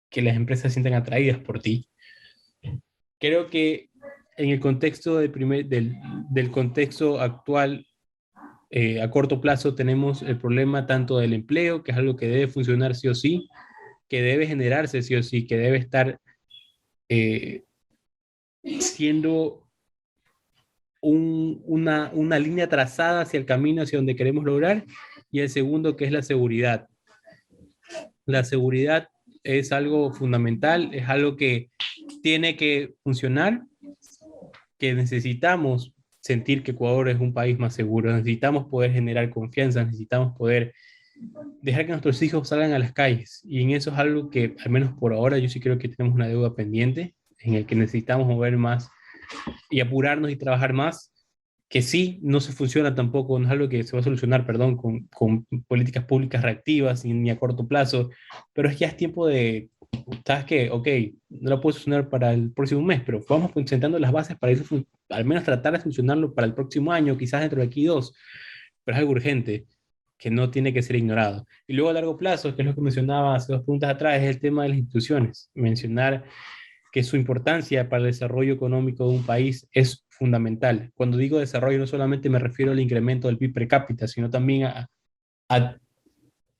que las empresas se sientan atraídas por ti. Creo que en el contexto del contexto actual, a corto plazo tenemos el problema tanto del empleo, que es algo que debe funcionar sí o sí, que debe generarse sí o sí, que debe estar eh, siendo una línea trazada hacia el camino hacia donde queremos lograr, y el segundo que es la seguridad. La seguridad es algo fundamental, es algo que tiene que funcionar, que necesitamos sentir que Ecuador es un país más seguro, necesitamos poder generar confianza, necesitamos poder dejar que nuestros hijos salgan a las calles, y en eso es algo que, al menos por ahora, yo sí creo que tenemos una deuda pendiente, en el que necesitamos mover más y apurarnos y trabajar más, que sí, no se funciona tampoco, no es algo que se va a solucionar, perdón, con políticas públicas reactivas ni a corto plazo, pero es que ya es tiempo de, ¿sabes qué? Ok, no lo puedo solucionar para el próximo mes, pero vamos sentando las bases para eso, al menos tratar de solucionarlo para el próximo año, quizás dentro de aquí 2, pero es algo urgente que no tiene que ser ignorado. Y luego a largo plazo, que es lo que mencionaba hace 2 preguntas atrás, es el tema de las instituciones. Mencionar que su importancia para el desarrollo económico de un país es fundamental. Cuando digo desarrollo, no solamente me refiero al incremento del PIB per cápita, sino también a, al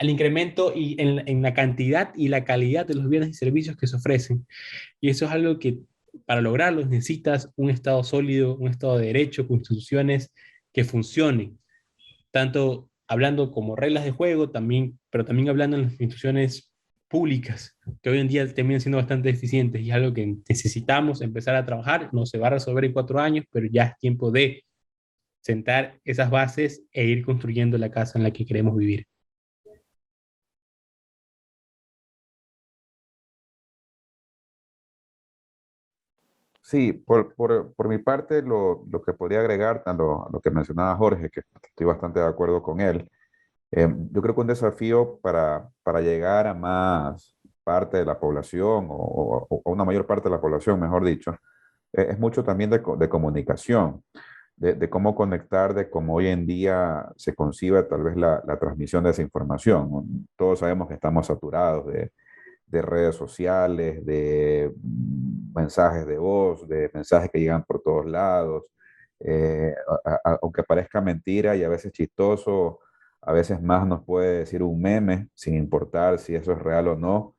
incremento y en la cantidad y la calidad de los bienes y servicios que se ofrecen. Y eso es algo que para lograrlo necesitas un Estado sólido, un Estado de derecho, con instituciones que funcionen, tanto hablando como reglas de juego, también, pero también hablando en las instituciones públicas, que hoy en día terminan siendo bastante eficientes, y es algo que necesitamos empezar a trabajar. No se va a resolver en 4 años, pero ya es tiempo de sentar esas bases e ir construyendo la casa en la que queremos vivir. Sí, por mi parte, lo que podría agregar a lo que mencionaba Jorge, que estoy bastante de acuerdo con él. Yo creo que un desafío para llegar a más parte de la población, o a una mayor parte de la población, mejor dicho, es mucho también de comunicación, de cómo conectar, de cómo hoy en día se concibe tal vez la transmisión de esa información, ¿no? Todos sabemos que estamos saturados de redes sociales, de mensajes de voz, de mensajes que llegan por todos lados. Aunque parezca mentira y a veces chistoso, a veces más nos puede decir un meme, sin importar si eso es real o no,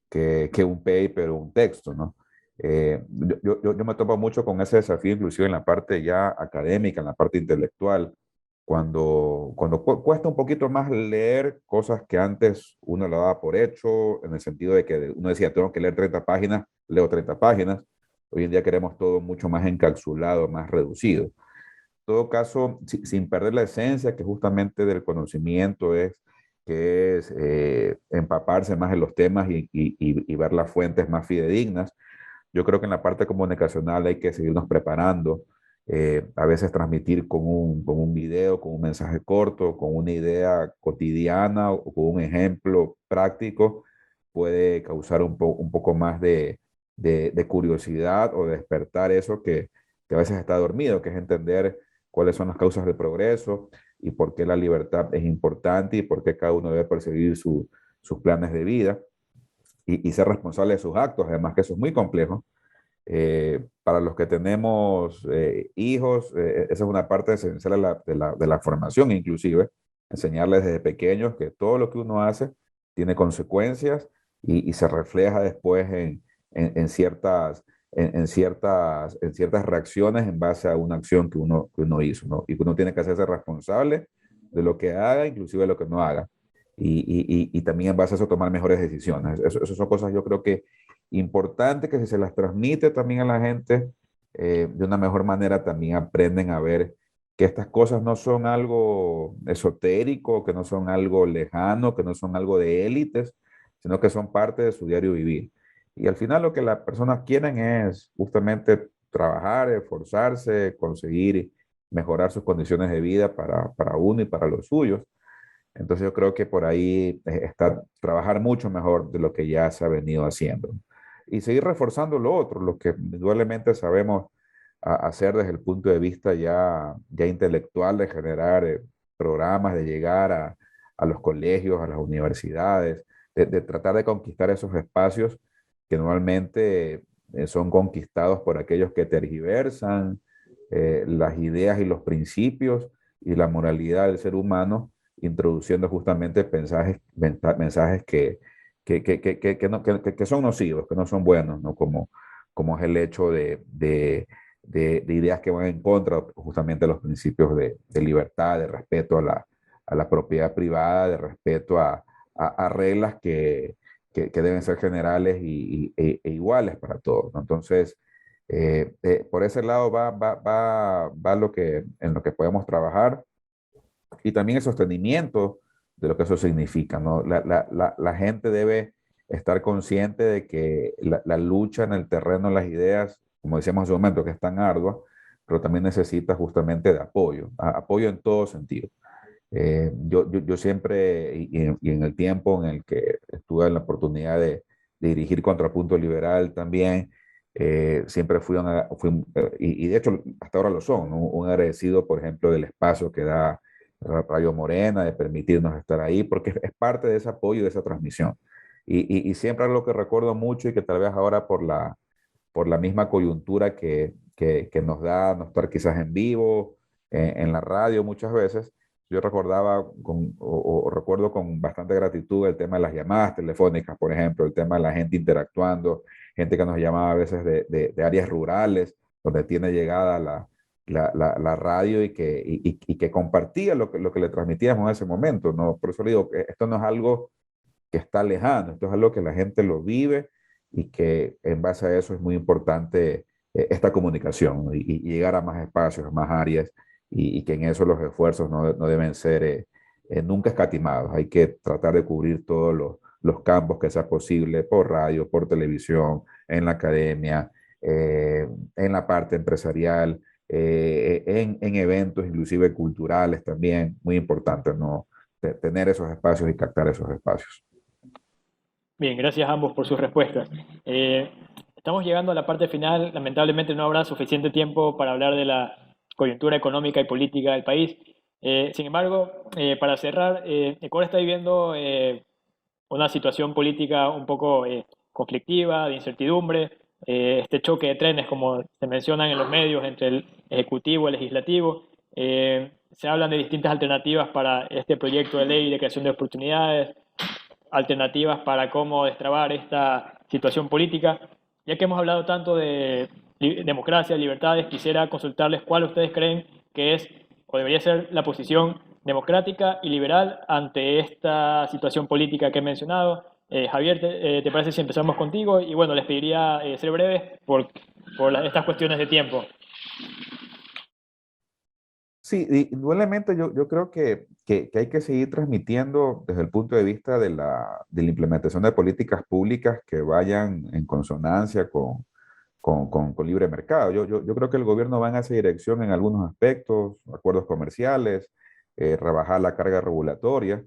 que un paper o un texto, ¿no? Yo me topo mucho con ese desafío, inclusive en la parte ya académica, en la parte intelectual, cuando cuesta un poquito más leer cosas que antes uno lo daba por hecho, en el sentido de que uno decía, tengo que leer 30 páginas, leo 30 páginas. Hoy en día queremos todo mucho más encapsulado, más reducido. En todo caso, sin perder la esencia que justamente del conocimiento que es empaparse más en los temas y ver las fuentes más fidedignas. Yo creo que en la parte comunicacional hay que seguirnos preparando, a veces transmitir con un video, con un mensaje corto, con una idea cotidiana o con un ejemplo práctico, puede causar un poco más de curiosidad o despertar eso que a veces está dormido, que es entender cuáles son las causas del progreso y por qué la libertad es importante y por qué cada uno debe perseguir sus planes de vida y ser responsable de sus actos, además que eso es muy complejo. Para los que tenemos hijos, esa es una parte esencial de la formación, inclusive, enseñarles desde pequeños que todo lo que uno hace tiene consecuencias y se refleja después en ciertas, en ciertas reacciones en base a una acción que uno hizo, ¿no? Y que uno tiene que hacerse responsable de lo que haga, inclusive de lo que no haga. Y también en base a eso tomar mejores decisiones. Eso son cosas yo creo que importante, que si se las transmite también a la gente, de una mejor manera también aprenden a ver que estas cosas no son algo esotérico, que no son algo lejano, que no son algo de élites, sino que son parte de su diario vivir. Y al final lo que las personas quieren es justamente trabajar, esforzarse, conseguir mejorar sus condiciones de vida para uno y para los suyos. Entonces yo creo que por ahí está trabajar mucho mejor de lo que ya se ha venido haciendo. Y seguir reforzando lo otro, lo que indudablemente sabemos hacer desde el punto de vista ya intelectual, de generar programas, de llegar a los colegios, a las universidades, de tratar de conquistar esos espacios que normalmente son conquistados por aquellos que tergiversan las ideas y los principios y la moralidad del ser humano, introduciendo justamente mensajes que son nocivos, que no son buenos, ¿no? Como es el hecho de ideas que van en contra justamente de los principios de libertad, de respeto a la propiedad privada, de respeto a reglas que deben ser generales e iguales para todos, ¿no? Entonces, por ese lado va en lo que podemos trabajar y también el sostenimiento de lo que eso significa, ¿no? La gente debe estar consciente de que la lucha en el terreno de las ideas, como decíamos hace un momento, que es tan ardua, pero también necesita justamente de apoyo, apoyo en todo sentido. Yo siempre, y en el tiempo en el que tuve la oportunidad de dirigir Contrapunto Liberal también, siempre y de hecho hasta ahora lo son, ¿no? Un agradecido, por ejemplo, del espacio que da Radio Morena, de permitirnos estar ahí, porque es parte de ese apoyo, de esa transmisión. Y siempre algo que recuerdo mucho y que tal vez ahora por la misma coyuntura que nos da no estar quizás en vivo, en la radio muchas veces, yo recordaba o recuerdo con bastante gratitud el tema de las llamadas telefónicas, por ejemplo, el tema de la gente interactuando, gente que nos llamaba a veces de áreas rurales, donde tiene llegada la radio y que compartía lo que le transmitíamos en ese momento, ¿no? Por eso le digo, que esto no es algo que está lejano, esto es algo que la gente lo vive y que en base a eso es muy importante esta comunicación, ¿no? Y llegar a más espacios, a más áreas, y que en eso los esfuerzos no deben ser nunca escatimados. Hay que tratar de cubrir todos los campos que sea posible por radio, por televisión, en la academia, en la parte empresarial, en eventos inclusive culturales también, muy importante, ¿no? Tener esos espacios y captar esos espacios. Bien, gracias a ambos por sus respuestas. Estamos llegando a la parte final. Lamentablemente no habrá suficiente tiempo para hablar de la coyuntura económica y política del país. Sin embargo, para cerrar, Ecuador está viviendo una situación política un poco conflictiva, de incertidumbre, este choque de trenes, como se mencionan en los medios, entre el Ejecutivo y el Legislativo. Se hablan de distintas alternativas para este proyecto de ley de creación de oportunidades, alternativas para cómo destrabar esta situación política. Ya que hemos hablado tanto de democracia, libertades, quisiera consultarles cuál ustedes creen que es o debería ser la posición democrática y liberal ante esta situación política que he mencionado. Javier, ¿te parece si empezamos contigo? Y bueno, les pediría ser breves por estas cuestiones de tiempo. Sí, igualmente yo creo que hay que seguir transmitiendo desde el punto de vista de la implementación de políticas públicas que vayan en consonancia con libre mercado. Yo creo que el gobierno va en esa dirección en algunos aspectos, acuerdos comerciales, rebajar la carga regulatoria,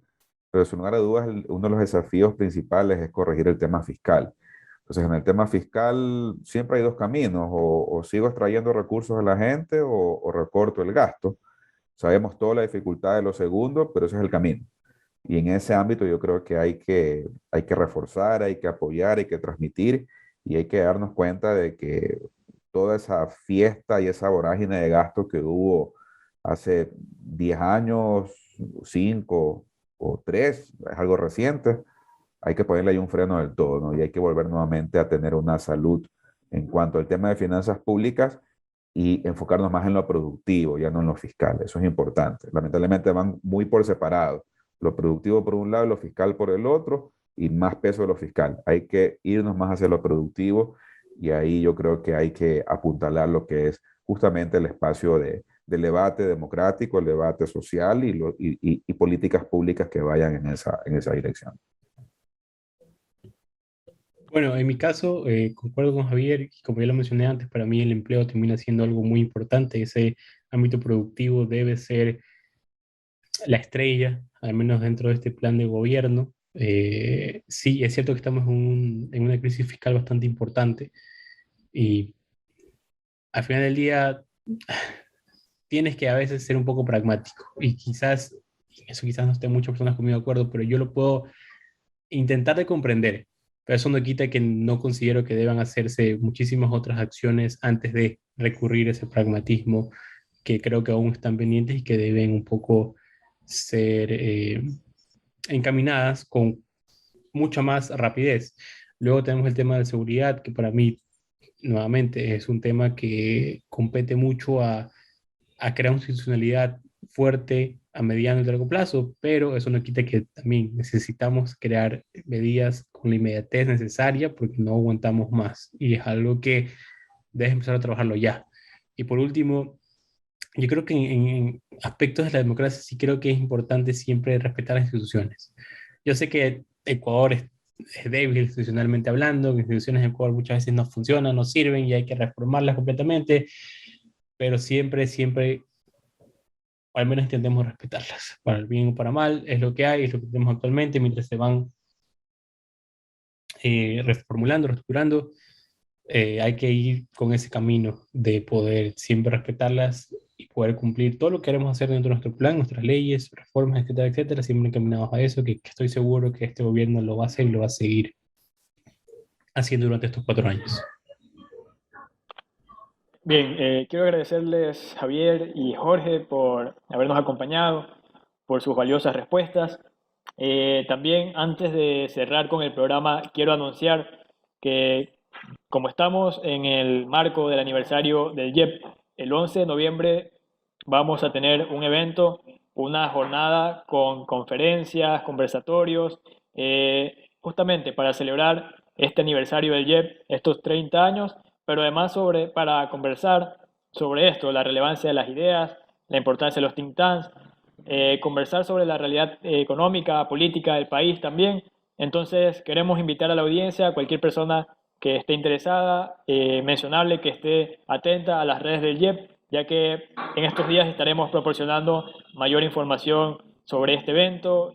pero sin lugar a dudas uno de los desafíos principales es corregir el tema fiscal. Entonces, en el tema fiscal siempre hay dos caminos, o sigo extrayendo recursos de la gente o recorto el gasto. Sabemos toda la dificultad de lo segundo, pero ese es el camino. Y en ese ámbito yo creo que hay que reforzar, hay que apoyar, hay que transmitir y hay que darnos cuenta de que toda esa fiesta y esa vorágine de gasto que hubo hace 10 años, 5 o 3, es algo reciente, hay que ponerle ahí un freno del todo, ¿no? Y hay que volver nuevamente a tener una salud en cuanto al tema de finanzas públicas y enfocarnos más en lo productivo, ya no en lo fiscal. Eso es importante. Lamentablemente van muy por separado. Lo productivo por un lado y lo fiscal por el otro, y más peso de lo fiscal. Hay que irnos más hacia lo productivo y ahí yo creo que hay que apuntalar lo que es justamente el espacio del debate democrático, el debate social y políticas públicas que vayan en esa dirección. Bueno, en mi caso, concuerdo con Javier, y como ya lo mencioné antes, para mí el empleo termina siendo algo muy importante. Ese ámbito productivo debe ser la estrella, al menos dentro de este plan de gobierno. Sí, es cierto que estamos en una crisis fiscal bastante importante y al final del día tienes que a veces ser un poco pragmático y quizás, eso quizás no estén muchas personas conmigo de acuerdo, pero yo lo puedo intentar de comprender. Pero eso no quita que no considero que deban hacerse muchísimas otras acciones antes de recurrir a ese pragmatismo que creo que aún están pendientes y que deben un poco ser encaminadas con mucha más rapidez. Luego tenemos el tema de seguridad, que para mí, nuevamente, es un tema que compete mucho a crear una institucionalidad fuerte a mediano y largo plazo, pero eso no quita que también necesitamos crear medidas con la inmediatez necesaria porque no aguantamos más y es algo que debes empezar a trabajarlo ya. Y por último, yo creo que en aspectos de la democracia sí creo que es importante siempre respetar las instituciones. Yo sé que Ecuador es débil institucionalmente hablando, que instituciones en Ecuador muchas veces no funcionan, no sirven y hay que reformarlas completamente, pero siempre, siempre, o al menos intentemos respetarlas, para el bien o para mal, es lo que hay, es lo que tenemos actualmente, mientras se van reformulando, reestructurando, hay que ir con ese camino de poder siempre respetarlas y poder cumplir todo lo que queremos hacer dentro de nuestro plan, nuestras leyes, reformas, etcétera, etcétera, siempre encaminados a eso, que estoy seguro que este gobierno lo va a hacer y lo va a seguir haciendo durante estos 4 años. Bien, quiero agradecerles Javier y Jorge por habernos acompañado, por sus valiosas respuestas. También antes de cerrar con el programa, quiero anunciar que como estamos en el marco del aniversario del YEP, el 11 de noviembre vamos a tener un evento, una jornada con conferencias, conversatorios, justamente para celebrar este aniversario del YEP, estos 30 años, pero además para conversar sobre esto, la relevancia de las ideas, la importancia de los think tanks, conversar sobre la realidad económica, política del país también. Entonces queremos invitar a la audiencia, a cualquier persona que esté interesada, mencionarle que esté atenta a las redes del YEP, ya que en estos días estaremos proporcionando mayor información sobre este evento,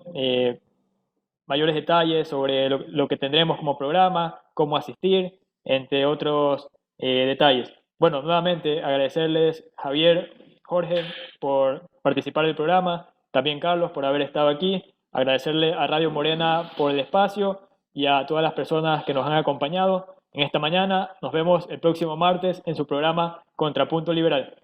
mayores detalles sobre lo que tendremos como programa, cómo asistir, entre otros detalles. Bueno, nuevamente agradecerles Javier, Jorge, por participar del programa, también Carlos por haber estado aquí, agradecerle a Radio Morena por el espacio y a todas las personas que nos han acompañado en esta mañana. Nos vemos el próximo martes en su programa Contrapunto Liberal.